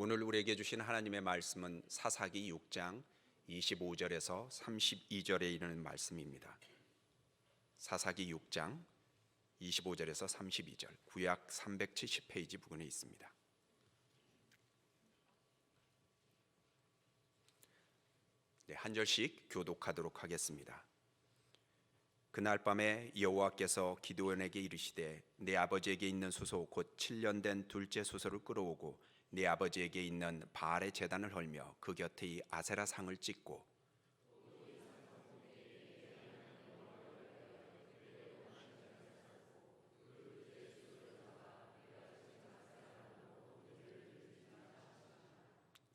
오늘 우리에게 주신 하나님의 말씀은 사사기 6장 25절에서 32절에 이르는 말씀입니다. 사사기 6장 25절에서 32절, 구약 370페이지 부근에 있습니다. 한 절씩 교독하도록 하겠습니다. 그날 밤에 여호와께서 기드온에게 이르시되 내 아버지에게 있는 수소 곧 7년 된 둘째 수소를 끌어오고 내 아버지에게 있는 바알의 제단을 헐며 그 곁에 이 아세라 상을 찍고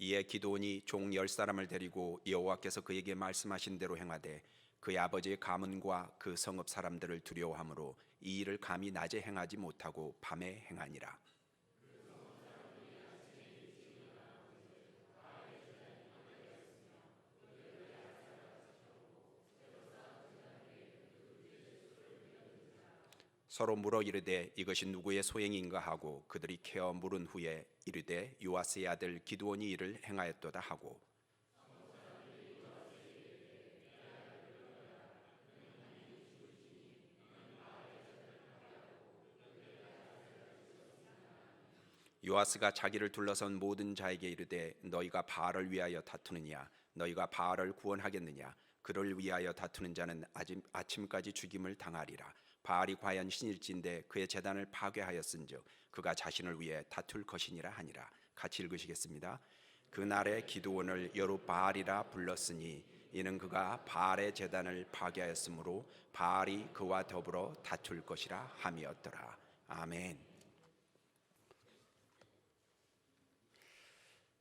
이에 기드온이 종 10사람을 데리고 여호와께서 그에게 말씀하신 대로 행하되 그의 아버지의 가문과 그 성읍 사람들을 두려워하므로 이 일을 감히 낮에 행하지 못하고 밤에 행하니라. 서로 물어 이르되 이것이 누구의 소행인가 하고 그들이 캐어 물은 후에 이르되 요아스의 아들 기드온이 이를 행하였도다 하고 요아스가 자기를 둘러선 모든 자에게 이르되 너희가 바알을 위하여 다투느냐 너희가 바알을 구원하겠느냐 그를 위하여 다투는 자는 아침까지 죽임을 당하리라. 바알이 과연 신일진데 그의 제단을 파괴하였은즉 그가 자신을 위해 다툴 것이니라 하니라. 같이 읽으시겠습니다. 그날에 기드온을 여룻바알이라 불렀으니 이는 그가 바알의 제단을 파괴하였으므로 바알이 그와 더불어 다툴 것이라 함이었더라. 아멘.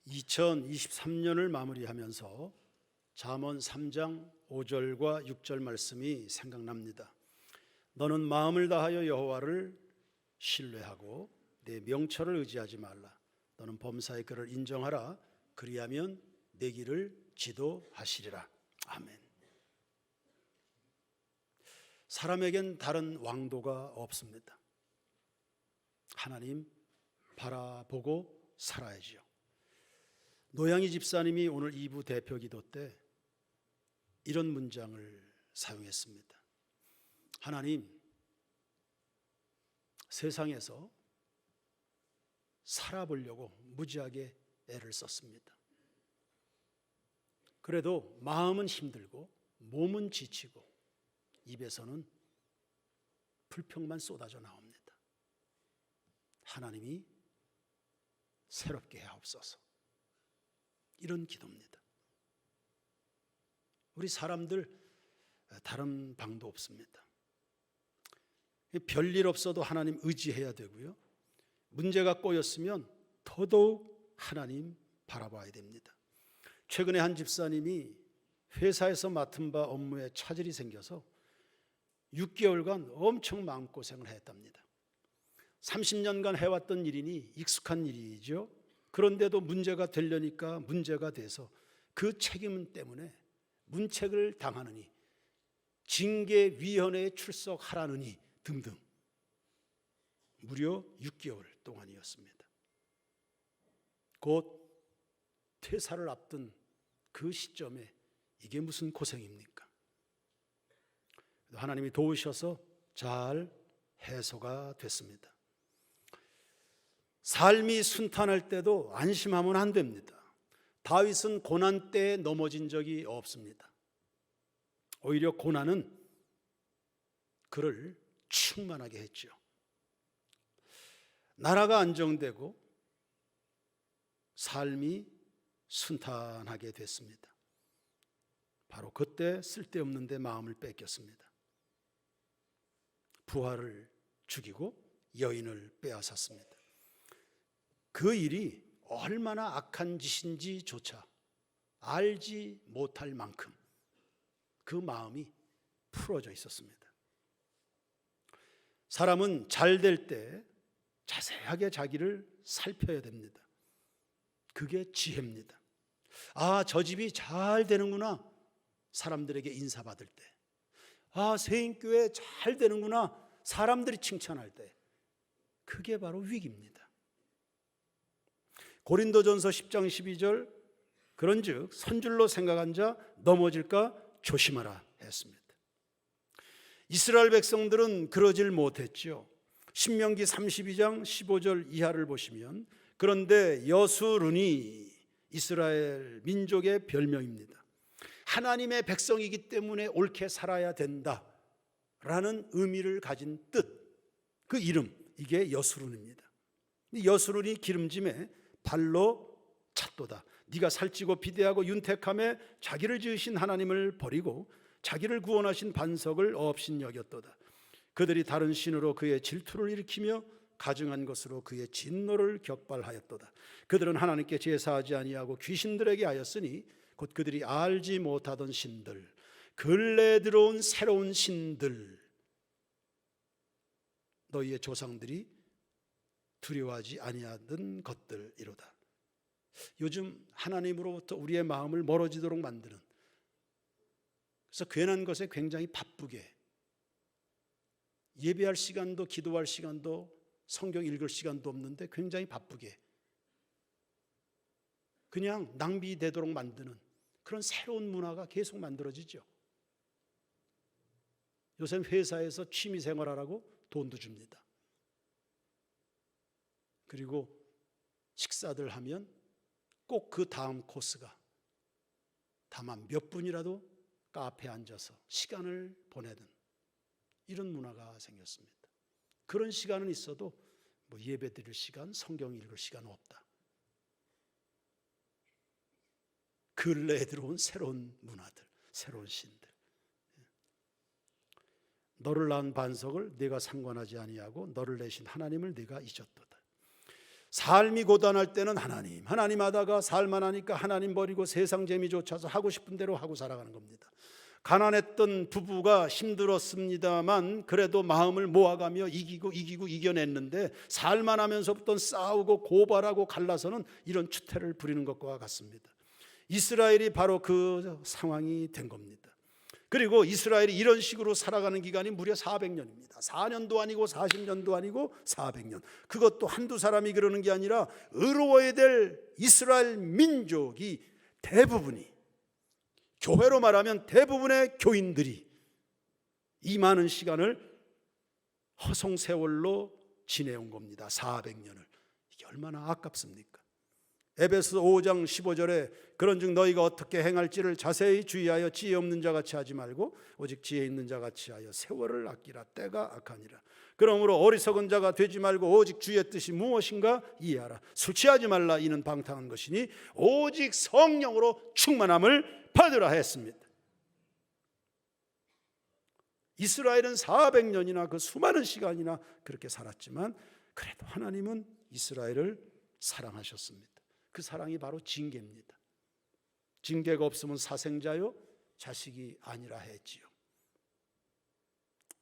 2023년을 마무리하면서 잠언 3장 5절과 6절 말씀이 생각납니다. 너는 마음을 다하여 여호와를 신뢰하고 내 명철을 의지하지 말라. 너는 범사의 그를 인정하라. 그리하면 내 길을 지도하시리라. 아멘. 사람에겐 다른 왕도가 없습니다. 하나님 바라보고 살아야지요. 노양희 집사님이 오늘 2부 대표 기도 때 이런 문장을 사용했습니다. 하나님, 세상에서 살아보려고 무지하게 애를 썼습니다. 그래도 마음은 힘들고 몸은 지치고 입에서는 불평만 쏟아져 나옵니다. 하나님이 새롭게 하옵소서. 이런 기도입니다. 우리 사람들 다른 방도 없습니다. 별일 없어도 하나님 의지해야 되고요. 문제가 꼬였으면 더더욱 하나님 바라봐야 됩니다. 최근에 한 집사님이 회사에서 맡은 바 업무에 차질이 생겨서 6개월간 엄청 마음고생을 했답니다. 30년간 해왔던 일이니 익숙한 일이죠. 그런데도 문제가 되려니까 문제가 돼서 그 책임 때문에 문책을 당하느니 징계위원회에 출석하라느니 등등 무려 6개월 동안이었습니다. 곧 퇴사를 앞둔 그 시점에 이게 무슨 고생입니까? 하나님이 도우셔서 잘 해소가 됐습니다. 삶이 순탄할 때도 안심하면 안 됩니다. 다윗은 고난 때에 넘어진 적이 없습니다. 오히려 고난은 그를 충만하게 했죠. 나라가 안정되고 삶이 순탄하게 됐습니다. 바로 그때 쓸데없는 데 마음을 뺏겼습니다. 부하를 죽이고 여인을 빼앗았습니다. 그 일이 얼마나 악한 짓인지조차 알지 못할 만큼 그 마음이 풀어져 있었습니다. 사람은 잘 될 때 자세하게 자기를 살펴야 됩니다. 그게 지혜입니다. 아, 저 집이 잘 되는구나. 사람들에게 인사받을 때. 아, 세인교회 잘 되는구나. 사람들이 칭찬할 때. 그게 바로 위기입니다. 고린도전서 10장 12절 그런즉 선줄로 생각한 자 넘어질까 조심하라 했습니다. 이스라엘 백성들은 그러질 못했죠. 신명기 32장 15절 이하를 보시면 그런데 여수룬이 이스라엘 민족의 별명입니다. 하나님의 백성이기 때문에 옳게 살아야 된다라는 의미를 가진 뜻, 그 이름, 이게 여수룬입니다. 여수룬이 기름짐에 발로 찼도다. 네가 살찌고 비대하고 윤택함에 자기를 지으신 하나님을 버리고 자기를 구원하신 반석을 업신여겼도다. 그들이 다른 신으로 그의 질투를 일으키며 가증한 것으로 그의 진노를 격발하였도다. 그들은 하나님께 제사하지 아니하고 귀신들에게 하였으니 곧 그들이 알지 못하던 신들, 근래에 들어온 새로운 신들, 너희의 조상들이 두려워하지 아니하던 것들이로다. 요즘 하나님으로부터 우리의 마음을 멀어지도록 만드는, 그래서 괜한 것에 굉장히 바쁘게 예배할 시간도 기도할 시간도 성경 읽을 시간도 없는데 굉장히 바쁘게 그냥 낭비되도록 만드는 그런 새로운 문화가 계속 만들어지죠. 요새 회사에서 취미생활하라고 돈도 줍니다. 그리고 식사들 하면 꼭 그 다음 코스가 다만 몇 분이라도 카페에 앉아서 시간을 보내든 이런 문화가 생겼습니다. 그런 시간은 있어도 뭐 예배 드릴 시간, 성경 읽을 시간은 없다. 근래에 들어온 새로운 문화들, 새로운 신들. 너를 낳은 반석을 네가 상관하지 아니하고 너를 내신 하나님을 네가 잊었도다. 삶이 고단할 때는 하나님 하다가 살만하니까 하나님 버리고 세상 재미 쫓아서 하고 싶은 대로 하고 살아가는 겁니다. 가난했던 부부가 힘들었습니다만 그래도 마음을 모아가며 이기고 이겨냈는데 살만하면서부터 싸우고 고발하고 갈라서는 이런 추태를 부리는 것과 같습니다. 이스라엘이 바로 그 상황이 된 겁니다. 그리고 이스라엘이 이런 식으로 살아가는 기간이 무려 400년입니다. 4년도 아니고 40년도 아니고 400년. 그것도 한두 사람이 그러는 게 아니라 의로워야 될 이스라엘 민족이 대부분이, 교회로 말하면 대부분의 교인들이 이 많은 시간을 허송세월로 지내온 겁니다. 400년을. 이게 얼마나 아깝습니까? 에베소 5장 15절에 그런즉 너희가 어떻게 행할지를 자세히 주의하여 지혜 없는 자같이 하지 말고 오직 지혜 있는 자같이 하여 세월을 아끼라. 때가 악하니라. 그러므로 어리석은 자가 되지 말고 오직 주의 뜻이 무엇인가 이해하라. 술 취하지 말라. 이는 방탕한 것이니 오직 성령으로 충만함을 받으라 했습니다. 이스라엘은 400년이나 그 수많은 시간이나 그렇게 살았지만 그래도 하나님은 이스라엘을 사랑하셨습니다. 그 사랑이 바로 징계입니다. 징계가 없으면 사생자요 자식이 아니라 했지요.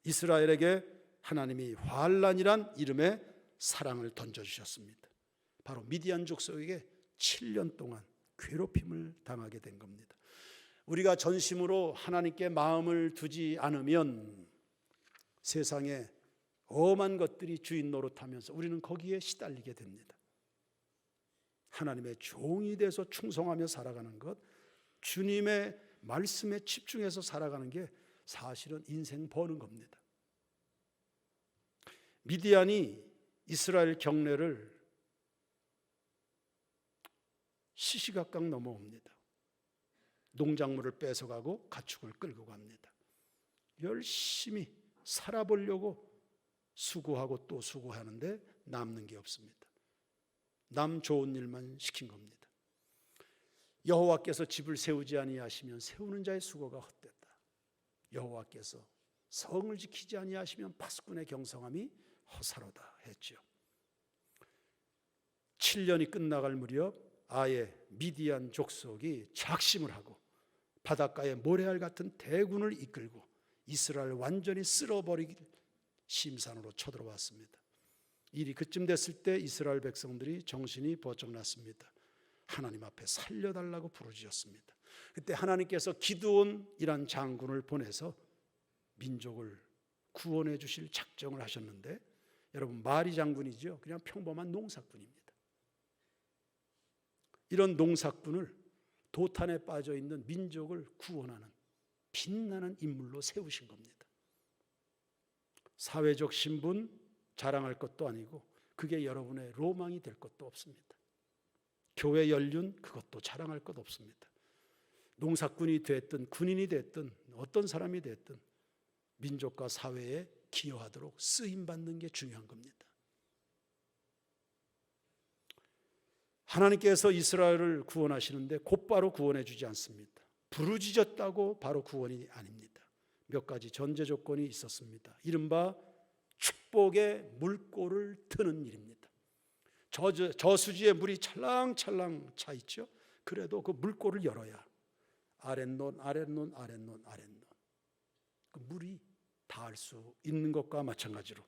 이스라엘에게 하나님이 환란이란 이름의 사랑을 던져주셨습니다. 바로 미디안 족속에게 7년 동안 괴롭힘을 당하게 된 겁니다. 우리가 전심으로 하나님께 마음을 두지 않으면 세상에 엄한 것들이 주인 노릇하면서 우리는 거기에 시달리게 됩니다. 하나님의 종이 돼서 충성하며 살아가는 것, 주님의 말씀에 집중해서 살아가는 게 사실은 인생 버는 겁니다. 미디안이 이스라엘 경내를 시시각각 넘어옵니다. 농작물을 뺏어가고 가축을 끌고 갑니다. 열심히 살아보려고 수고하고 또 수고하는데 남는 게 없습니다. 남 좋은 일만 시킨 겁니다. 여호와께서 집을 세우지 아니하시면 세우는 자의 수고가 헛됐다. 여호와께서 성을 지키지 아니하시면 파수꾼의 경성함이 허사로다 했죠. 7년이 끝나갈 무렵 아예 미디안 족속이 작심을 하고 바닷가에 모래알 같은 대군을 이끌고 이스라엘 완전히 쓸어버리길 심산으로 쳐들어왔습니다. 일이 그쯤 됐을 때 이스라엘 백성들이 정신이 번쩍 났습니다. 하나님 앞에 살려달라고 부르짖었습니다. 그때 하나님께서 기드온이란 장군을 보내서 민족을 구원해 주실 작정을 하셨는데, 여러분 말이 장군이죠. 그냥 평범한 농사꾼입니다. 이런 농사꾼을 도탄에 빠져 있는 민족을 구원하는 빛나는 인물로 세우신 겁니다. 사회적 신분 자랑할 것도 아니고 그게 여러분의 로망이 될 것도 없습니다. 교회 연륜 그것도 자랑할 것 없습니다. 농사꾼이 됐든 군인이 됐든 어떤 사람이 됐든 민족과 사회에 기여하도록 쓰임받는 게 중요한 겁니다. 하나님께서 이스라엘을 구원하시는데 곧바로 구원해 주지 않습니다. 부르짖었다고 바로 구원이 아닙니다. 몇 가지 전제 조건이 있었습니다. 이른바 축복의 물꼬를 트는 일입니다. 저수지에 물이 찰랑찰랑 차 있죠. 그래도 그 물꼬를 열어야 아랫논 그 물이 닿을 수 있는 것과 마찬가지로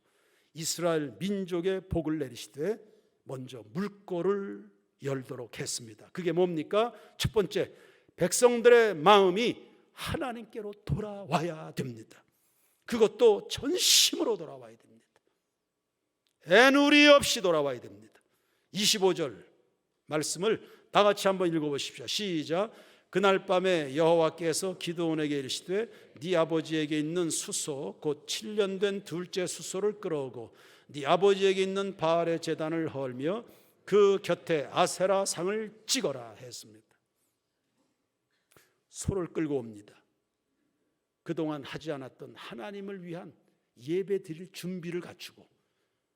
이스라엘 민족의 복을 내리시되 먼저 물꼬를 열도록 했습니다. 그게 뭡니까? 첫 번째, 백성들의 마음이 하나님께로 돌아와야 됩니다. 그것도 전심으로 돌아와야 됩니다. 애누리 없이 돌아와야 됩니다. 25절 말씀을 다 같이 한번 읽어보십시오. 시작. 그날 밤에 여호와께서 기드온에게 이르시되 네 아버지에게 있는 수소 곧 7년 된 둘째 수소를 끌어오고 네 아버지에게 있는 바알의 제단을 헐며 그 곁에 아세라 상을 찍어라 했습니다. 소를 끌고 옵니다. 그동안 하지 않았던 하나님을 위한 예배 드릴 준비를 갖추고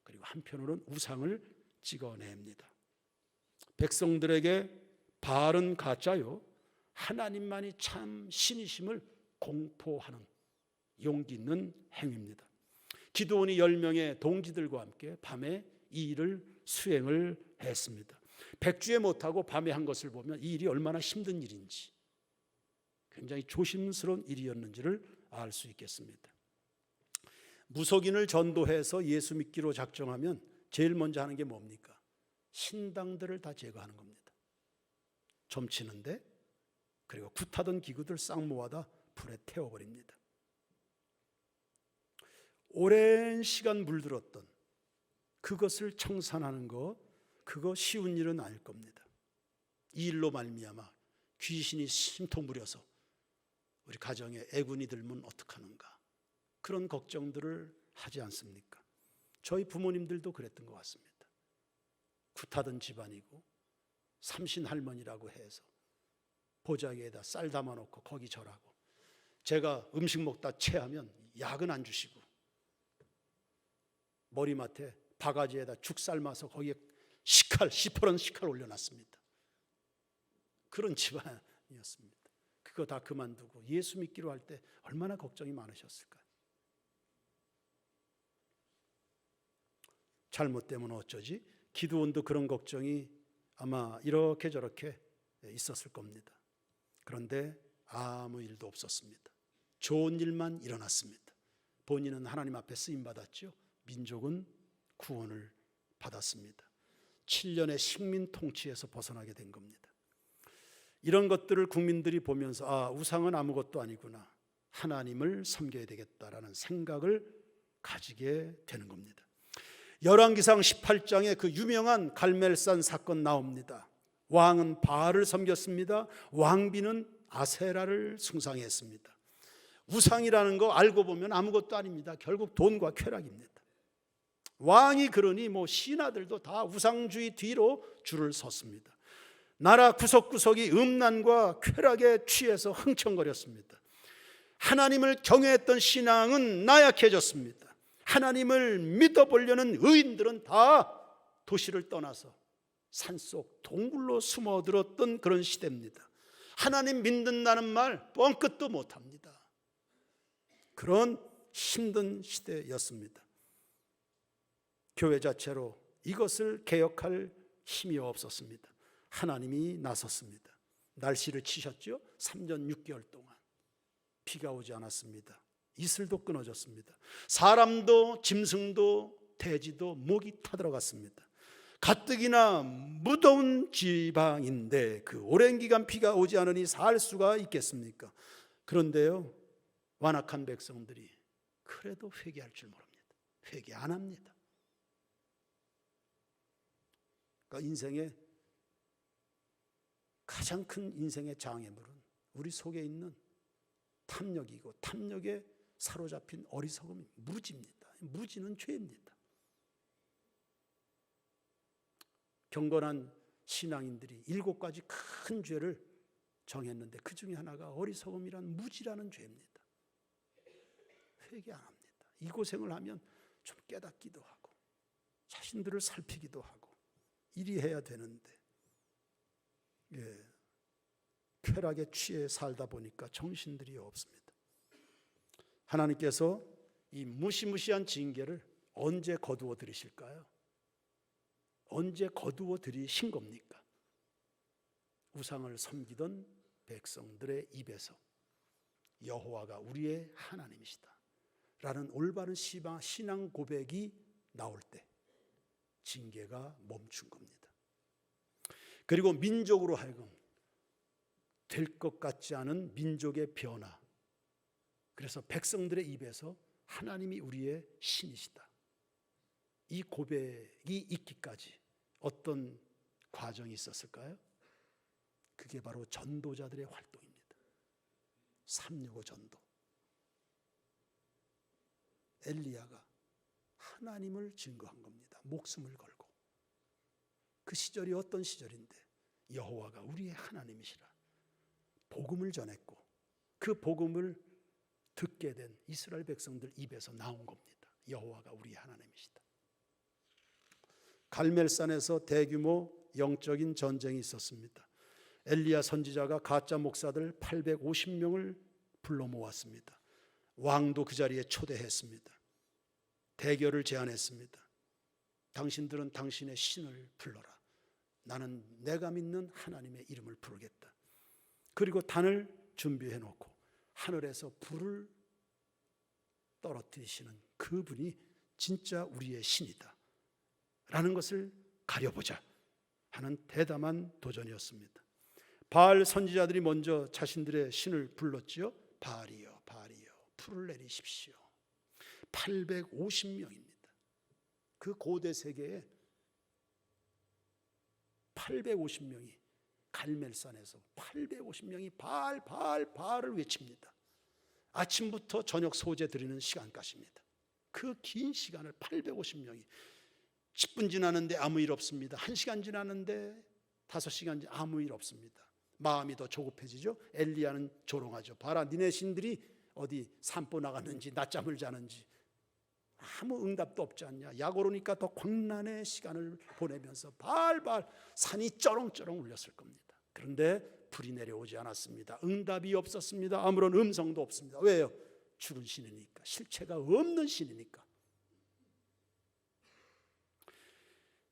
그리고 한편으로는 우상을 찍어냅니다. 백성들에게 바알은 가짜요 하나님만이 참 신이심을 공포하는 용기 있는 행위입니다. 기드온이 10명의 동지들과 함께 밤에 이 일을 수행을 했습니다. 백주에 못하고 밤에 한 것을 보면 이 일이 얼마나 힘든 일인지 굉장히 조심스러운 일이었는지를 알 수 있겠습니다. 무속인을 전도해서 예수 믿기로 작정하면 제일 먼저 하는 게 뭡니까? 신당들을 다 제거하는 겁니다. 점치는데 그리고 굿하던 기구들 싹 모아다 불에 태워버립니다. 오랜 시간 물들었던 그것을 청산하는 거 그거 쉬운 일은 아닐 겁니다. 이 일로 말미암아 귀신이 심통 부려서 우리 가정에 애군이 들면 어떡하는가 그런 걱정들을 하지 않습니까? 저희 부모님들도 그랬던 것 같습니다. 굿하던 집안이고 삼신 할머니라고 해서 보자기에다 쌀 담아놓고 거기 절하고 제가 음식 먹다 체하면 약은 안 주시고 머리맡에 바가지에다 죽 삶아서 거기에 시퍼런 식칼 올려놨습니다. 그런 집안이었습니다. 그거 다 그만두고 예수 믿기로 할 때 얼마나 걱정이 많으셨을까요? 잘못되면 어쩌지? 기드온도 그런 걱정이 아마 이렇게 저렇게 있었을 겁니다. 그런데 아무 일도 없었습니다. 좋은 일만 일어났습니다. 본인은 하나님 앞에 쓰임받았죠. 민족은 구원을 받았습니다. 7년의 식민 통치에서 벗어나게 된 겁니다. 이런 것들을 국민들이 보면서 우상은 아무것도 아니구나. 하나님을 섬겨야 되겠다라는 생각을 가지게 되는 겁니다. 열왕기상 18장에 그 유명한 갈멜산 사건 나옵니다. 왕은 바알을 섬겼습니다. 왕비는 아세라를 숭상했습니다. 우상이라는 거 알고 보면 아무것도 아닙니다. 결국 돈과 쾌락입니다. 왕이 그러니 신하들도 다 우상주의 뒤로 줄을 섰습니다. 나라 구석구석이 음란과 쾌락에 취해서 흥청거렸습니다. 하나님을 경외했던 신앙은 나약해졌습니다. 하나님을 믿어보려는 의인들은 다 도시를 떠나서 산속 동굴로 숨어들었던 그런 시대입니다. 하나님 믿는다는 말 뻥끗도 못합니다. 그런 힘든 시대였습니다. 교회 자체로 이것을 개혁할 힘이 없었습니다. 하나님이 나섰습니다. 날씨를 치셨죠. 3년 6개월 동안 비가 오지 않았습니다. 이슬도 끊어졌습니다. 사람도 짐승도 돼지도 목이 타들어갔습니다. 가뜩이나 무더운 지방인데 그 오랜 기간 비가 오지 않으니 살 수가 있겠습니까? 그런데요, 완악한 백성들이 그래도 회개할 줄 모릅니다. 회개 안 합니다. 그러니까 인생에 가장 큰 인생의 장애물은 우리 속에 있는 탐욕이고, 탐욕에 사로잡힌 어리석음이 무지입니다. 무지는 죄입니다. 경건한 신앙인들이 7가지 큰 죄를 정했는데 그 중에 하나가 어리석음이란 무지라는 죄입니다. 회개 안 합니다. 이 고생을 하면 좀 깨닫기도 하고 자신들을 살피기도 하고 이리 해야 되는데, 쾌락에 취해 살다 보니까 정신들이 없습니다. 하나님께서 이 무시무시한 징계를 언제 거두어 들이실까요? 언제 거두어 들이신 겁니까? 우상을 섬기던 백성들의 입에서 여호와가 우리의 하나님이시다 라는 올바른 신앙 고백이 나올 때 징계가 멈춘 겁니다. 그리고 민족으로 하여금 될 것 같지 않은 민족의 변화, 그래서 백성들의 입에서 하나님이 우리의 신이시다, 이 고백이 있기까지 어떤 과정이 있었을까요? 그게 바로 전도자들의 활동입니다. 365 전도. 엘리야가 하나님을 증거한 겁니다. 목숨을 걸고. 그 시절이 어떤 시절인데 여호와가 우리의 하나님이시라 복음을 전했고, 그 복음을 듣게 된 이스라엘 백성들 입에서 나온 겁니다. 여호와가 우리의 하나님이시다. 갈멜산에서 대규모 영적인 전쟁이 있었습니다. 엘리야 선지자가 가짜 목사들 850명을 불러 모았습니다. 왕도 그 자리에 초대했습니다. 대결을 제안했습니다. 당신들은 당신의 신을 불러라. 나는 내가 믿는 하나님의 이름을 부르겠다. 그리고 단을 준비해 놓고 하늘에서 불을 떨어뜨리시는 그분이 진짜 우리의 신이다 라는 것을 가려보자 하는 대담한 도전이었습니다. 바알 선지자들이 먼저 자신들의 신을 불렀지요. 바알이여, 바알이여, 불을 내리십시오. 850명입니다. 그 고대 세계에 850명이 갈멜산에서 850명이 바알, 바알, 바알을 외칩니다. 아침부터 저녁 소재 드리는 시간까지입니다. 그 긴 시간을 850명이 10분 지나는데 아무 일 없습니다. 1시간 지나는데 5시간 아무 일 없습니다. 마음이 더 조급해지죠. 엘리야는 조롱하죠. 봐라, 니네 신들이 어디 산보 나갔는지 낮잠을 자는지 아무 응답도 없지 않냐. 약 오르니까 더 광란의 시간을 보내면서 발발 산이 쩌렁쩌렁 울렸을 겁니다. 그런데 불이 내려오지 않았습니다. 응답이 없었습니다. 아무런 음성도 없습니다. 왜요? 죽은 신이니까, 실체가 없는 신이니까.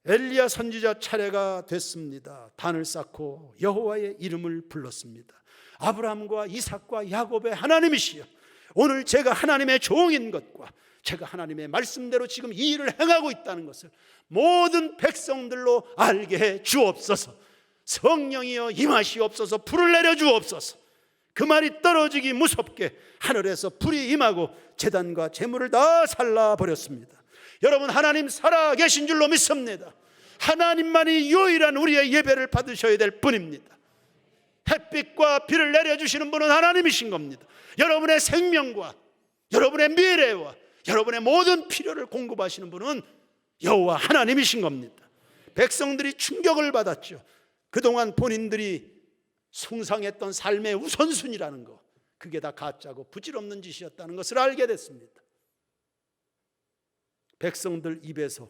엘리야 선지자 차례가 됐습니다. 단을 쌓고 여호와의 이름을 불렀습니다. 아브라함과 이삭과 야곱의 하나님이시여, 오늘 제가 하나님의 종인 것과 제가 하나님의 말씀대로 지금 이 일을 행하고 있다는 것을 모든 백성들로 알게 해 주옵소서. 성령이여 임하시옵소서. 불을 내려 주옵소서. 그 말이 떨어지기 무섭게 하늘에서 불이 임하고 제단과 제물을 다 살라버렸습니다. 여러분, 하나님 살아계신 줄로 믿습니다. 하나님만이 유일한 우리의 예배를 받으셔야 될 분입니다. 햇빛과 비를 내려주시는 분은 하나님이신 겁니다. 여러분의 생명과 여러분의 미래와 여러분의 모든 필요를 공급하시는 분은 여호와 하나님이신 겁니다. 백성들이 충격을 받았죠. 그동안 본인들이 숭상했던 삶의 우선순위라는 거, 그게 다 가짜고 부질없는 짓이었다는 것을 알게 됐습니다. 백성들 입에서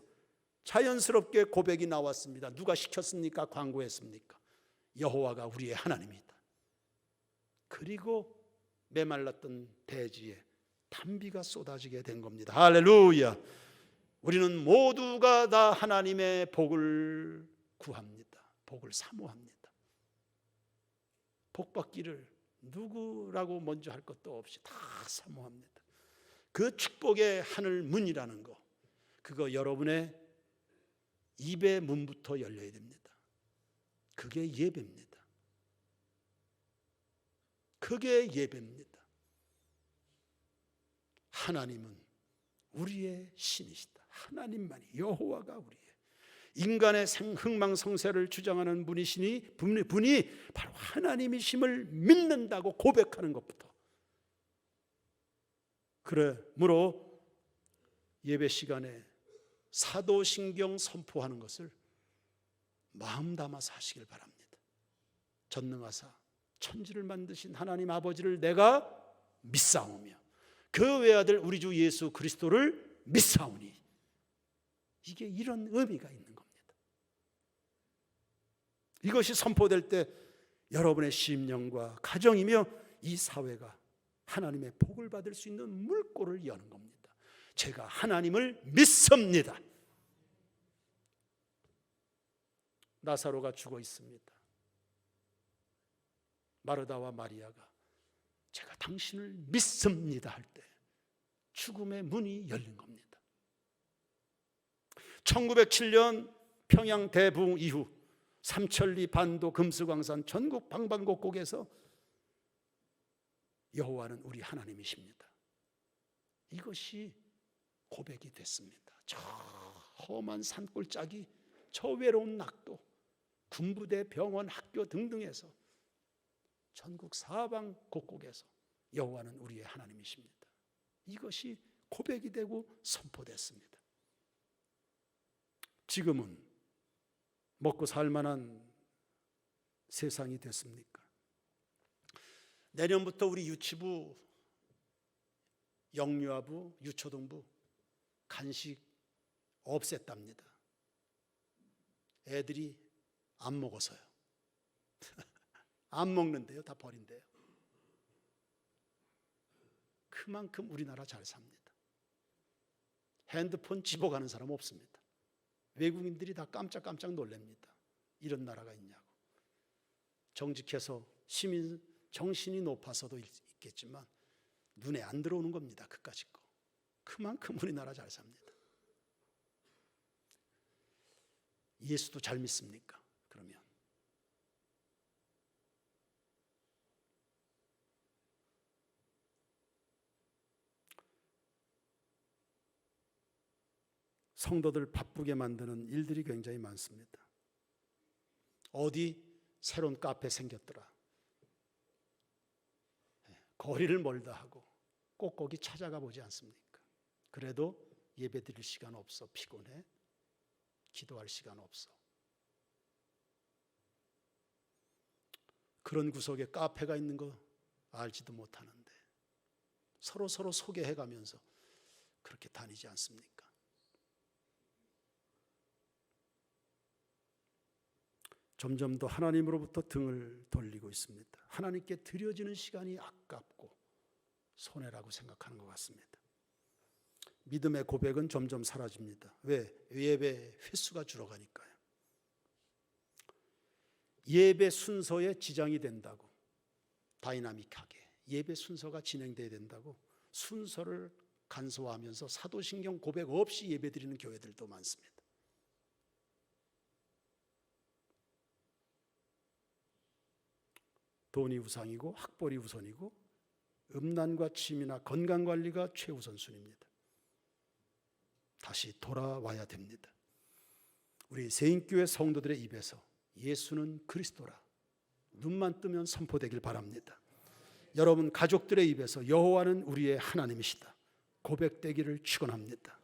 자연스럽게 고백이 나왔습니다. 누가 시켰습니까? 광고했습니까? 여호와가 우리의 하나님이다. 그리고 메말랐던 대지에 단비가 쏟아지게 된 겁니다. 할렐루야. 우리는 모두가 다 하나님의 복을 구합니다. 복을 사모합니다. 복 받기를 누구라고 먼저 할 것도 없이 다 사모합니다. 그 축복의 하늘 문이라는 거, 그거 여러분의 입의 문부터 열려야 됩니다. 그게 예배입니다. 그게 예배입니다. 하나님은 우리의 신이시다. 하나님만이, 여호와가 우리의, 인간의 흥망성쇠를 주장하는 분이 바로 하나님이심을 믿는다고 고백하는 것부터, 그러므로 예배 시간에 사도신경 선포하는 것을 마음 담아서 하시길 바랍니다. 전능하사 천지를 만드신 하나님 아버지를 내가 믿사오며 그 외아들 우리 주 예수 그리스도를 믿사오니, 이게 이런 의미가 있는 겁니다. 이것이 선포될 때 여러분의 심령과 가정이며 이 사회가 하나님의 복을 받을 수 있는 물꼬를 여는 겁니다. 제가 하나님을 믿습니다. 나사로가 죽어 있습니다. 마르다와 마리아가 제가 당신을 믿습니다 할 때 죽음의 문이 열린 겁니다. 1907년 평양 대부흥 이후 삼천리, 반도, 금수광산 전국 방방곡곡에서 여호와는 우리 하나님이십니다, 이것이 고백이 됐습니다. 저 험한 산골짜기, 저 외로운 낙도, 군부대, 병원, 학교 등등에서 전국 사방 곳곳에서 여호와는 우리의 하나님이십니다, 이것이 고백이 되고 선포됐습니다. 지금은 먹고 살만한 세상이 됐습니까? 내년부터 우리 유치부, 영유아부, 유초등부 간식 없앴답니다. 애들이 안 먹어서요. 안 먹는데요, 다 버린대요. 그만큼 우리나라 잘 삽니다. 핸드폰 집어가는 사람 없습니다. 외국인들이 다 깜짝깜짝 놀랍니다. 이런 나라가 있냐고. 정직해서 시민 정신이 높아서도 있겠지만 눈에 안 들어오는 겁니다, 그까짓 거. 그만큼 우리나라 잘 삽니다. 예수도 잘 믿습니까? 그러면 성도들 바쁘게 만드는 일들이 굉장히 많습니다. 어디 새로운 카페 생겼더라, 거리를 멀다 하고 꼭 거기 찾아가 보지 않습니까? 그래도 예배 드릴 시간 없어, 피곤해, 기도할 시간 없어. 그런 구석에 카페가 있는 거 알지도 못하는데 서로 소개해가면서 그렇게 다니지 않습니까? 점점 더 하나님으로부터 등을 돌리고 있습니다. 하나님께 드려지는 시간이 아깝고 손해라고 생각하는 것 같습니다. 믿음의 고백은 점점 사라집니다. 왜? 예배 횟수가 줄어가니까요. 예배 순서에 지장이 된다고, 다이나믹하게 예배 순서가 진행돼야 된다고 순서를 간소화하면서 사도신경 고백 없이 예배드리는 교회들도 많습니다. 돈이 우상이고 학벌이 우선이고 음란과 침이나 건강관리가 최우선순위입니다. 다시 돌아와야 됩니다. 우리 세인교회 성도들의 입에서 예수는 그리스도라 눈만 뜨면 선포되길 바랍니다. 여러분 가족들의 입에서 여호와는 우리의 하나님이시다 고백되기를 축원합니다.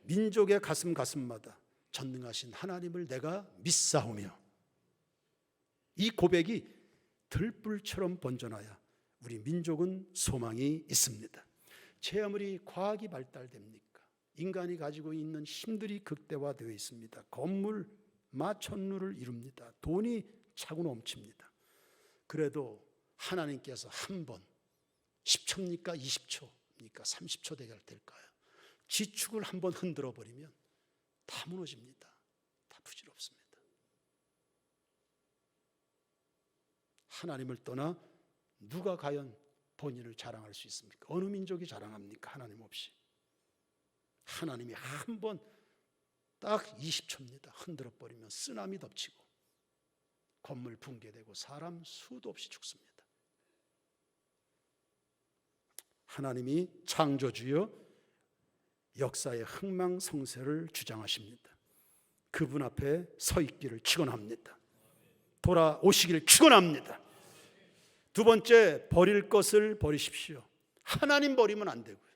민족의 가슴마다 전능하신 하나님을 내가 믿사오며, 이 고백이 들불처럼 번져나야 우리 민족은 소망이 있습니다. 제 아무리 과학이 발달됩니까? 인간이 가지고 있는 힘들이 극대화되어 있습니다. 건물 마천루를 이룹니다. 돈이 차고 넘칩니다. 그래도 하나님께서 한 번 10초입니까? 20초입니까? 30초 되게 될까요? 지축을 한 번 흔들어 버리면 다 무너집니다. 다 부질없습니다. 하나님을 떠나 누가 과연 본인을 자랑할 수 있습니까? 어느 민족이 자랑합니까? 하나님 없이. 하나님이 한 번 딱 20초입니다. 흔들어 버리면 쓰나미 덮치고 건물 붕괴되고 사람 수도 없이 죽습니다. 하나님이 창조주여 역사의 흥망성쇠를 주장하십니다. 그분 앞에 서 있기를 축원합니다. 돌아오시기를 축원합니다. 두 번째, 버릴 것을 버리십시오. 하나님 버리면 안 되고요.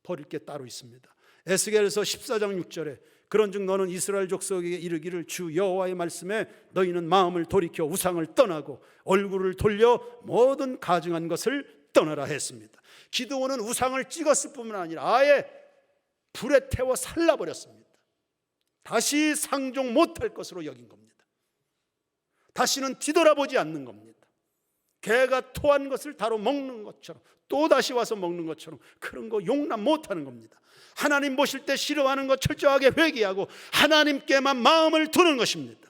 버릴 게 따로 있습니다. 에스겔서 14장 6절에 그런즉 너는 이스라엘 족속에게 이르기를 주 여호와의 말씀에 너희는 마음을 돌이켜 우상을 떠나고 얼굴을 돌려 모든 가증한 것을 떠나라 했습니다. 기드온은 우상을 찍었을 뿐만 아니라 아예 불에 태워 살라버렸습니다. 다시 상종 못할 것으로 여긴 겁니다. 다시는 뒤돌아보지 않는 겁니다. 개가 토한 것을 다로 먹는 것처럼 또 다시 와서 먹는 것처럼 그런 거 용납 못하는 겁니다. 하나님 보실 때 싫어하는 것 철저하게 회개하고 하나님께만 마음을 두는 것입니다.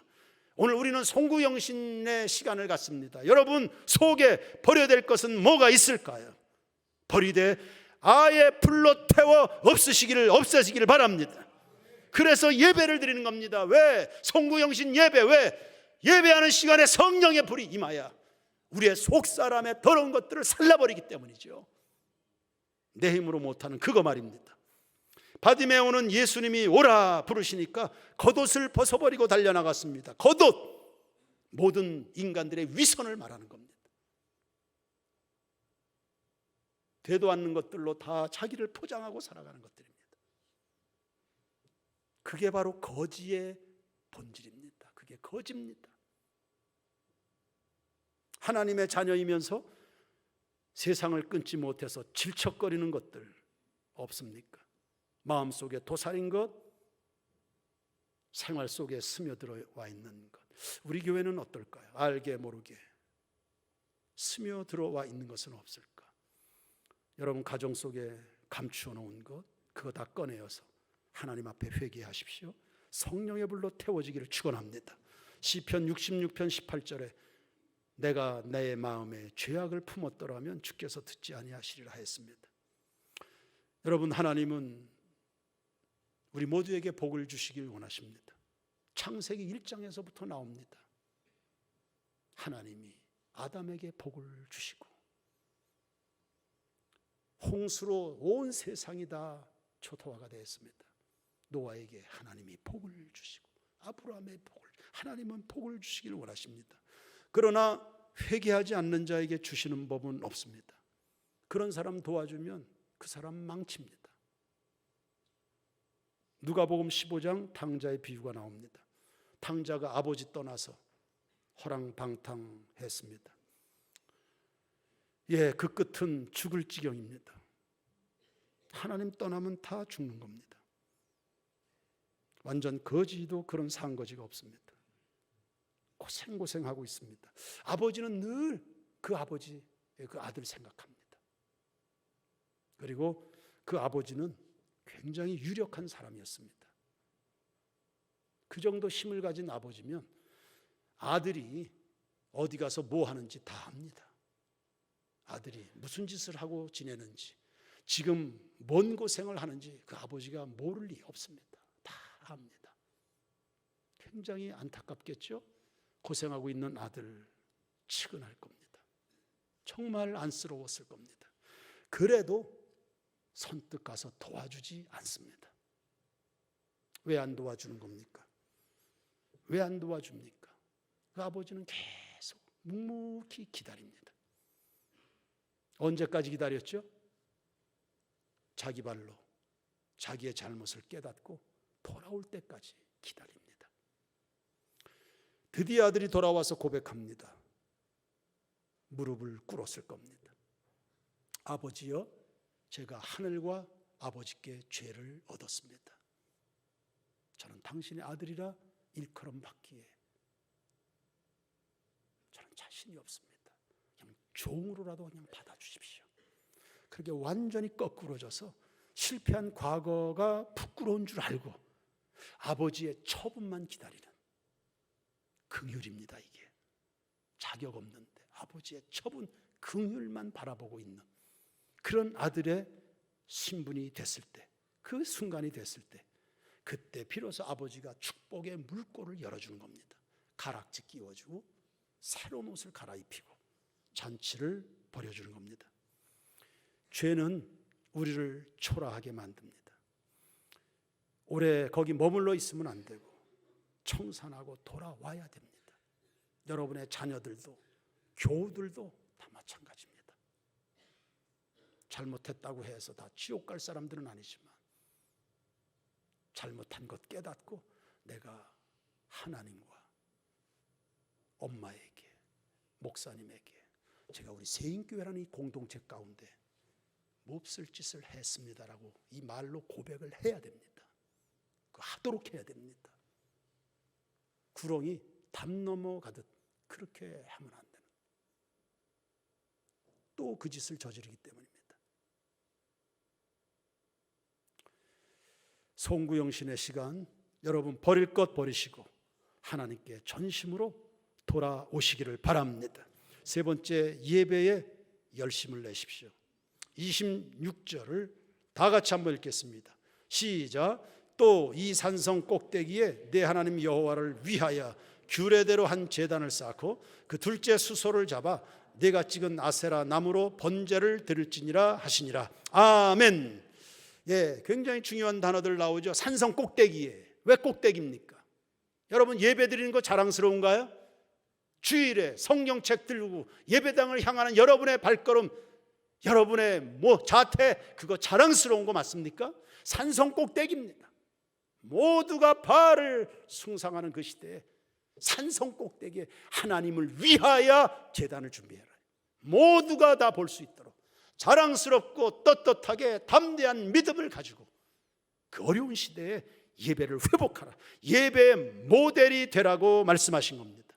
오늘 우리는 송구영신의 시간을 갖습니다. 여러분 속에 버려야 될 것은 뭐가 있을까요? 버리되 아예 불로 태워 없애시기를 바랍니다. 그래서 예배를 드리는 겁니다. 왜? 송구영신 예배. 왜? 예배하는 시간에 성령의 불이 임하여 우리의 속사람의 더러운 것들을 살라버리기 때문이죠. 내 힘으로 못하는 그거 말입니다. 바디메오는 예수님이 오라 부르시니까 겉옷을 벗어버리고 달려나갔습니다. 겉옷, 모든 인간들의 위선을 말하는 겁니다. 되도 않는 것들로 다 자기를 포장하고 살아가는 것들입니다. 그게 바로 거지의 본질입니다. 그게 거지입니다. 하나님의 자녀이면서 세상을 끊지 못해서 질척거리는 것들 없습니까? 마음속에 도살인 것, 생활 속에 스며들어와 있는 것. 우리 교회는 어떨까요? 알게 모르게 스며들어와 있는 것은 없을까? 여러분 가정 속에 감추어 놓은 것, 그거 다 꺼내어서 하나님 앞에 회개하십시오. 성령의 불로 태워지기를 축원합니다. 시편 66편 18절에 내가 내 마음에 죄악을 품었더라면 주께서 듣지 아니하시리라 했습니다. 여러분 하나님은 우리 모두에게 복을 주시길 원하십니다. 창세기 1장에서부터 나옵니다. 하나님이 아담에게 복을 주시고 홍수로 온 세상이 다 초토화가 되었습니다. 노아에게 하나님이 복을 주시고 아브라함의 복을, 하나님은 복을 주시길 원하십니다. 그러나 회개하지 않는 자에게 주시는 법은 없습니다. 그런 사람 도와주면 그 사람 망칩니다. 누가복음 15장 탕자의 비유가 나옵니다. 탕자가 아버지 떠나서 허랑방탕했습니다. 그 끝은 죽을 지경입니다. 하나님 떠나면 다 죽는 겁니다. 완전 거지도 그런 상거지가 없습니다. 고생하고 있습니다. 아버지는 늘 그 아버지, 그 아들 생각합니다. 그리고 그 아버지는 굉장히 유력한 사람이었습니다. 그 정도 힘을 가진 아버지면 아들이 어디 가서 뭐 하는지 다 압니다. 아들이 무슨 짓을 하고 지내는지, 지금 뭔 고생을 하는지 그 아버지가 모를 리 없습니다. 다 압니다. 굉장히 안타깝겠죠? 고생하고 있는 아들 측은할 겁니다. 정말 안쓰러웠을 겁니다. 그래도 선뜻 가서 도와주지 않습니다. 왜 안 도와주는 겁니까? 왜 안 도와줍니까? 그 아버지는 계속 묵묵히 기다립니다. 언제까지 기다렸죠? 자기 발로 자기의 잘못을 깨닫고 돌아올 때까지 기다립니다. 드디어 아들이 돌아와서 고백합니다. 무릎을 꿇었을 겁니다. 아버지여, 제가 하늘과 아버지께 죄를 얻었습니다. 저는 당신의 아들이라 일컬음 받기에 저는 자신이 없습니다. 그냥 종으로라도 그냥 받아주십시오. 그렇게 완전히 거꾸러져서 실패한 과거가 부끄러운 줄 알고 아버지의 처분만 기다리는 긍휼입니다. 이게 자격 없는데 아버지의 처분, 긍휼만 바라보고 있는 그런 아들의 신분이 됐을 때, 그 순간이 됐을 때, 그때 비로소 아버지가 축복의 물꼬를 열어주는 겁니다. 가락지 끼워주고 새로운 옷을 갈아입히고 잔치를 벌여주는 겁니다. 죄는 우리를 초라하게 만듭니다. 오래 거기 머물러 있으면 안 되고 청산하고 돌아와야 됩니다. 여러분의 자녀들도 교우들도 다 마찬가지입니다. 잘못했다고 해서 다 지옥 갈 사람들은 아니지만 잘못한 것 깨닫고 내가 하나님과 엄마에게, 목사님에게, 제가 우리 세인교회라는 이 공동체 가운데 몹쓸 짓을 했습니다라고 이 말로 고백을 해야 됩니다. 하도록 해야 됩니다. 구렁이 담 넘어가듯 그렇게 하면 안 되는, 또 그 짓을 저지르기 때문입니다. 송구영신의 시간, 여러분 버릴 것 버리시고 하나님께 전심으로 돌아오시기를 바랍니다. 세 번째, 예배에 열심을 내십시오. 26절을 다 같이 한번 읽겠습니다. 시작. 또 이 산성 꼭대기에 내 하나님 여호와를 위하여 규례대로 한 제단을 쌓고 그 둘째 수소를 잡아 내가 찍은 아세라 나무로 번제를 드릴지니라 하시니라. 아멘. 예, 굉장히 중요한 단어들 나오죠. 산성 꼭대기에. 왜 꼭대기입니까? 여러분 예배 드리는 거 자랑스러운가요? 주일에 성경책 들고 예배당을 향하는 여러분의 발걸음, 여러분의 자태, 그거 자랑스러운 거 맞습니까? 산성 꼭대기입니다. 모두가 바알을 숭상하는 그 시대에 산성 꼭대기에 하나님을 위하여 제단을 준비해라. 모두가 다 볼 수 있도록 자랑스럽고 떳떳하게 담대한 믿음을 가지고 그 어려운 시대에 예배를 회복하라. 예배의 모델이 되라고 말씀하신 겁니다.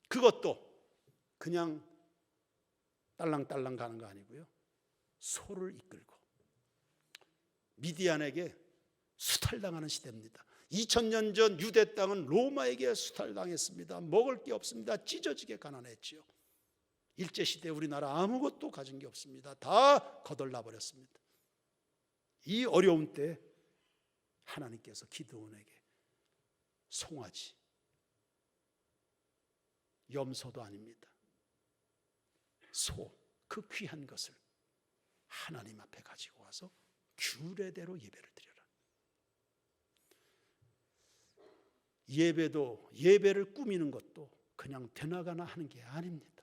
그것도 그냥 딸랑딸랑 가는 거 아니고요. 소를 이끌고 미디안에게 수탈당하는 시대입니다. 2000년 전 유대 땅은 로마에게 수탈당했습니다. 먹을 게 없습니다. 찢어지게 가난했지요. 일제시대 우리나라 아무것도 가진 게 없습니다. 다 거덜나 버렸습니다. 이 어려운 때 하나님께서 기드온에게 송아지, 염소도 아닙니다. 소, 그 귀한 것을 하나님 앞에 가지고 와서 규례대로 예배를 드려라. 예배도, 예배를 꾸미는 것도 그냥 되나가나 하는 게 아닙니다.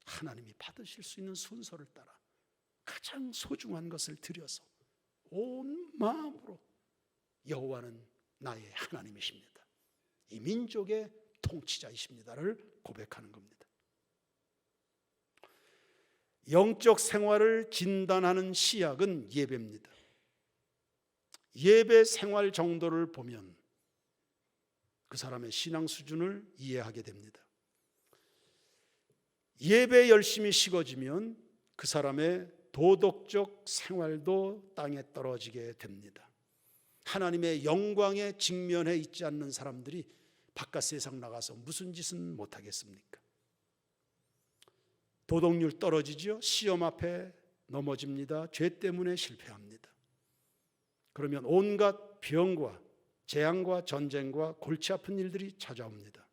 하나님이 받으실 수 있는 순서를 따라 가장 소중한 것을 드려서 온 마음으로 여호와는 나의 하나님이십니다, 이 민족의 통치자이십니다를 고백하는 겁니다. 영적 생활을 진단하는 시약은 예배입니다. 예배 생활 정도를 보면 그 사람의 신앙 수준을 이해하게 됩니다. 예배 열심히 식어지면 그 사람의 도덕적 생활도 땅에 떨어지게 됩니다. 하나님의 영광에 직면해 있지 않는 사람들이 바깥 세상 나가서 무슨 짓은 못하겠습니까? 도덕률 떨어지죠. 시험 앞에 넘어집니다. 죄 때문에 실패합니다. 그러면 온갖 병과 재앙과 전쟁과 골치 아픈 일들이 찾아옵니다.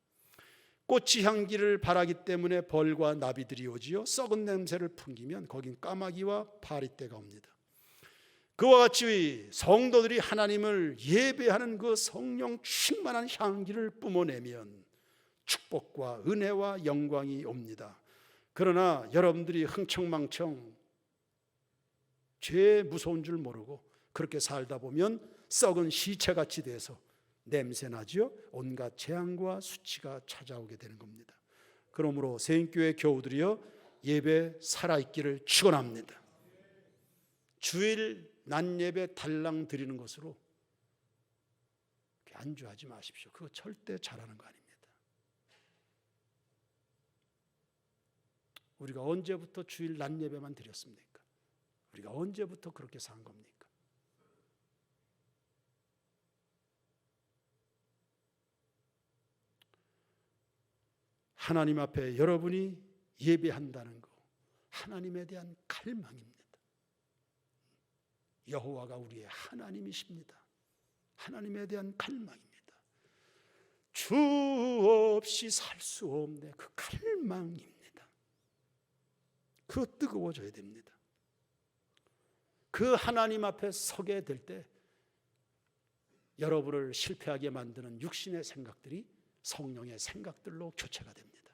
꽃이 향기를 바라기 때문에 벌과 나비들이 오지요. 썩은 냄새를 풍기면 거긴 까마귀와 파리떼가 옵니다. 그와 같이 성도들이 하나님을 예배하는 그 성령 충만한 향기를 뿜어내면 축복과 은혜와 영광이 옵니다. 그러나 여러분들이 흥청망청 죄 무서운 줄 모르고 그렇게 살다 보면 썩은 시체같이 돼서 냄새나죠. 온갖 재앙과 수치가 찾아오게 되는 겁니다. 그러므로 세인교회 교우들이여 예배 살아있기를 축원합니다. 주일 낮예배 달랑 드리는 것으로 안주하지 마십시오. 그거 절대 잘하는 거 아닙니다. 우리가 언제부터 주일 낮예배만 드렸습니까? 우리가 언제부터 그렇게 산 겁니까? 하나님 앞에 여러분이 예배한다는 거, 하나님에 대한 갈망입니다. 여호와가 우리의 하나님이십니다. 하나님에 대한 갈망입니다. 주 없이 살 수 없네, 그 갈망입니다. 그거 뜨거워져야 됩니다. 그 하나님 앞에 서게 될 때 여러분을 실패하게 만드는 육신의 생각들이 성령의 생각들로 교체가 됩니다.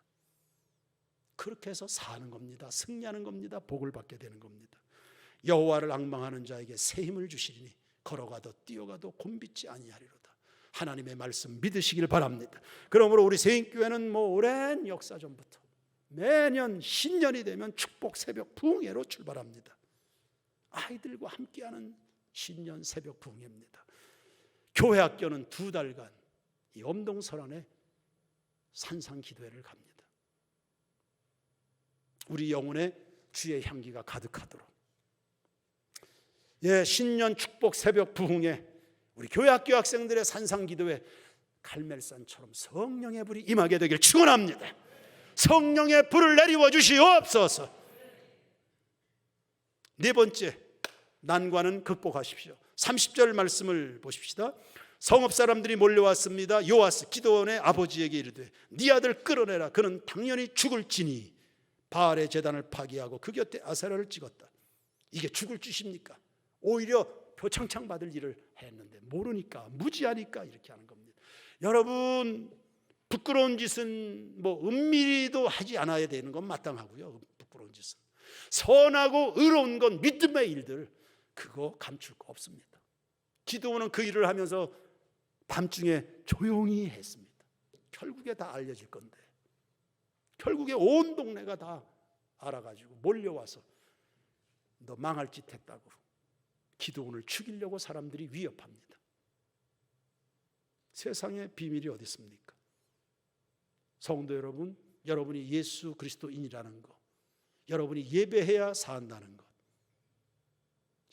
그렇게 해서 사는 겁니다. 승리하는 겁니다. 복을 받게 되는 겁니다. 여호와를 앙망하는 자에게 새 힘을 주시리니 걸어가도 뛰어가도 곤빗지 아니하리로다. 하나님의 말씀 믿으시길 바랍니다. 그러므로 우리 세인교회는 오랜 역사 전부터 매년 신년이 되면 축복 새벽 부흥회로 출발합니다. 아이들과 함께하는 신년 새벽 부흥회입니다. 교회 학교는 2달간 이 엄동설안에 산상 기도회를 갑니다. 우리 영혼에 주의 향기가 가득하도록. 신년 축복 새벽 부흥회, 우리 교회 학교 학생들의 산상 기도회, 갈멜산처럼 성령의 불이 임하게 되길 축원합니다. 성령의 불을 내리워 주시옵소서. 4번째, 난관은 극복하십시오. 30절 말씀을 보십시다. 성읍 사람들이 몰려왔습니다. 요아스 기드온의 아버지에게 이르되 네 아들 끌어내라. 그는 당연히 죽을지니 바알의 제단을 파괴하고 그 곁에 아세라를 찍었다. 이게 죽을 짓입니까? 오히려 표창창 받을 일을 했는데 모르니까, 무지하니까 이렇게 하는 겁니다. 여러분, 부끄러운 짓은 은밀히도 하지 않아야 되는 건 마땅하고요. 부끄러운 짓은 선하고 의로운 건 믿음의 일들, 그거 감출 거 없습니다. 기드온은 그 일을 하면서 밤중에 조용히 했습니다. 결국에 다 알려질 건데, 결국에 온 동네가 다 알아가지고 몰려와서 너 망할 짓 했다고 기드온을 죽이려고 사람들이 위협합니다. 세상에 비밀이 어디 있습니까? 성도 여러분, 여러분이 예수 그리스도인이라는 것, 여러분이 예배해야 산다는 것,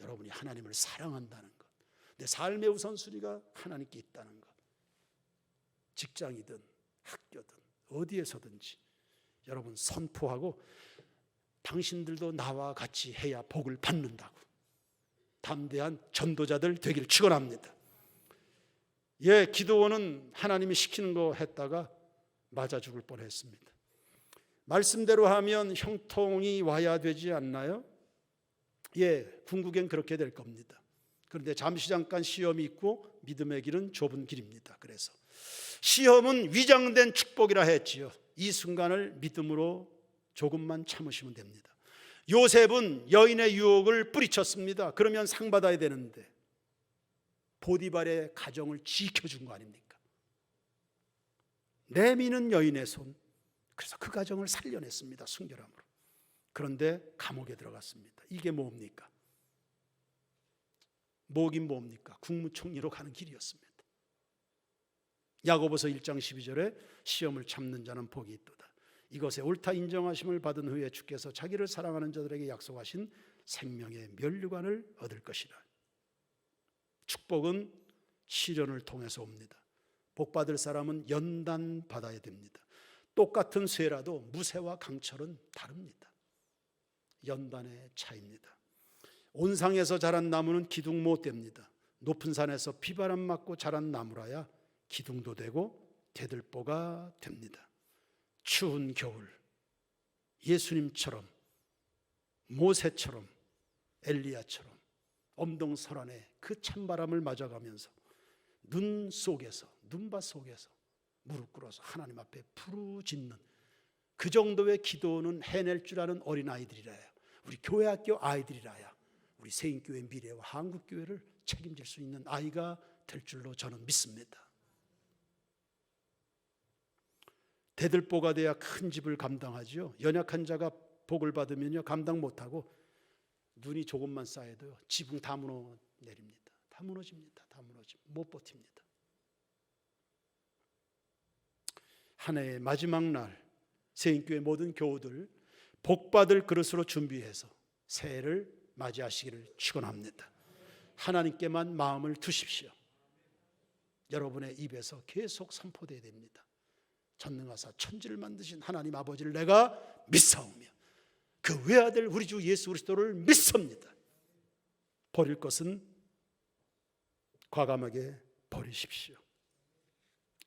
여러분이 하나님을 사랑한다는 것, 내 삶의 우선순위가 하나님께 있다는 것, 직장이든 학교든 어디에서든지 여러분 선포하고 당신들도 나와 같이 해야 복을 받는다고 담대한 전도자들 되길 축원합니다. 기드온은 하나님이 시키는 거 했다가 맞아 죽을 뻔했습니다. 말씀대로 하면 형통이 와야 되지 않나요? 궁극엔 그렇게 될 겁니다. 그런데 잠시 잠깐 시험이 있고 믿음의 길은 좁은 길입니다. 그래서 시험은 위장된 축복이라 했지요. 이 순간을 믿음으로 조금만 참으시면 됩니다. 요셉은 여인의 유혹을 뿌리쳤습니다. 그러면 상 받아야 되는데 보디발의 가정을 지켜준 거 아닙니까? 내미는 여인의 손, 그래서 그 가정을 살려냈습니다. 순결함으로. 그런데 감옥에 들어갔습니다. 이게 뭡니까? 뭐긴 뭡니까? 국무총리로 가는 길이었습니다. 야고보서 1장 12절에 시험을 참는 자는 복이 있도다. 이것에 옳다 인정하심을 받은 후에 주께서 자기를 사랑하는 자들에게 약속하신 생명의 면류관을 얻을 것이라. 축복은 시련을 통해서 옵니다. 복받을 사람은 연단 받아야 됩니다. 똑같은 쇠라도 무쇠와 강철은 다릅니다. 연단의 차이입니다. 온상에서 자란 나무는 기둥 못 됩니다. 높은 산에서 비바람 맞고 자란 나무라야 기둥도 되고 대들보가 됩니다. 추운 겨울 예수님처럼, 모세처럼, 엘리야처럼 엄동설안에 그 찬바람을 맞아가면서 눈밭 속에서 무릎 꿇어서 하나님 앞에 부르짖는 그 정도의 기도는 해낼 줄 아는 어린아이들이라야, 우리 교회학교 아이들이라야 우리 세인교회 미래와 한국교회를 책임질 수 있는 아이가 될 줄로 저는 믿습니다. 대들보가 돼야 큰 집을 감당하지요. 연약한 자가 복을 받으면요 감당 못하고 눈이 조금만 쌓여도요 지붕 다 무너내립니다. 다 무너집니다. 못 버팁니다. 한 해의 마지막 날 세인교회 모든 교우들 복받을 그릇으로 준비해서 새해를 맞이하시기를 축원합니다. 하나님께만 마음을 두십시오. 여러분의 입에서 계속 선포되어야 됩니다. 전능하사 천지를 만드신 하나님 아버지를 내가 믿사오며 그 외아들 우리 주 예수 그리스도를 믿습니다. 버릴 것은 과감하게 버리십시오.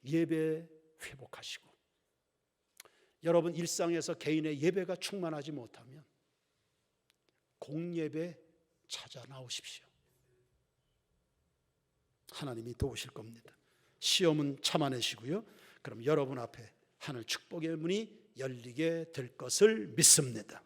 예배 회복하시고, 여러분 일상에서 개인의 예배가 충만하지 못하면 공예배 찾아 나오십시오. 하나님이 도우실 겁니다. 시험은 참아내시고요. 그럼 여러분 앞에 하늘 축복의 문이 열리게 될 것을 믿습니다.